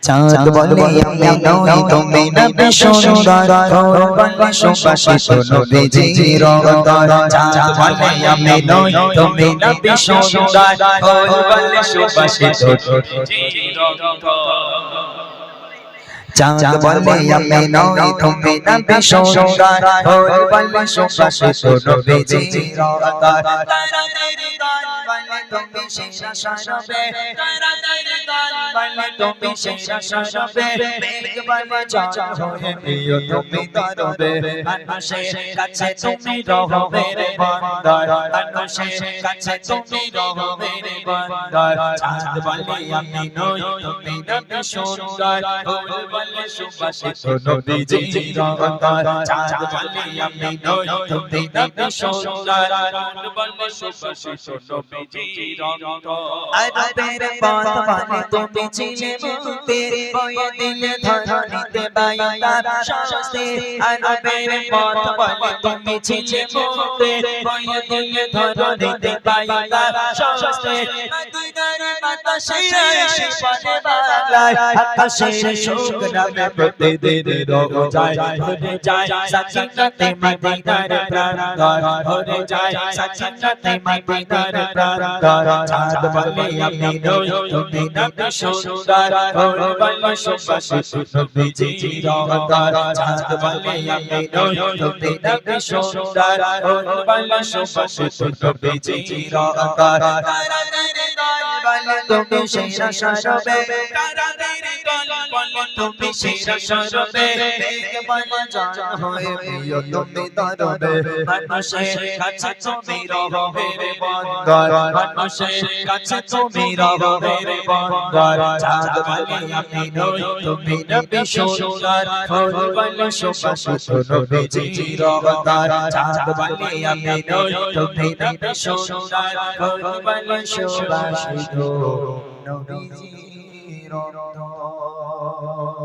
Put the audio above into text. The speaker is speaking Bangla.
চাঁদ বলে আমি নই তুমি নবী সুন্দর বলে সুবাসিত নবীজির অন্তর চাঁদ বলে আমি নই তুমি নবী সুন্দর বলে সুবাসিত নবীজির অন্তর চাঁদ বলে আমি নই তুমি নবী সুন্দর বলে সুবাসিত নবীজির অন্তর তারা তেরি গান বলে তুমি সেরা সারবে তারা তেরি গান বলে তুমি সেরা সারবে মেঘ বলে চাঁদ হয়ে প্রিয় তুমি তরবে মানুষের কাছে তুমি রহবে রে বান্দার মানুষের কাছে তুমি রহবে রে বান্দার চাঁদ বলে আমি নই তুমি নবী সুন্দর বলে সুবাসিত নবীজির অন্তর চাঁদ বলে আমি নই তুমি নবী সুন্দর বলে সুবাসিত নবীজির অন্তর আরবের পথ বলে তুমি ছিলে মুক্তি বয়ে দিলে ধরণীতে বায়ুদার স্বস্তি আরবের পথ বলে তুমি ছিলে মুক্তি বয়ে দিলে ধরণীতে বায়ুদার স্বস্তি মদিনার বাতাসে এসে পড়ে বাংলায় আকাশের শুকনামে প্রতিদিন রোজায় ভরে যায় সাকিনাতে মদিনার প্রান্তর ভরে যায় সাকিনাতে মদিনার প্রান্তর চাঁদ বলে আমি নই তুমি নবী সুন্দর বলে সুবাসিত নবীজির অন্তর চাঁদ বলে আমি নই তুমি নবী সুন্দর বলে সুবাসিত নবীজির অন্তর তারা তেরি গান বলে তুমি সেরা সারবে তারা তেরি গান বলে তুমি সেরা সারবে মেঘ বলে চাঁদ হয়ে প্রিয় তুমি তরবে মানুষের কাছে তুমি রহবে রে বান্দার মানুষের কাছে তুমি রহবে রে বান্দার চাঁদ বলে আমি নই তুমি নবী সুন্দর বলে সুবাসিত নবীজির অন্তর চাঁদ বলে আমি নই তুমি নবী সুন্দর বলে সুবাসিত নবীজির অন্তর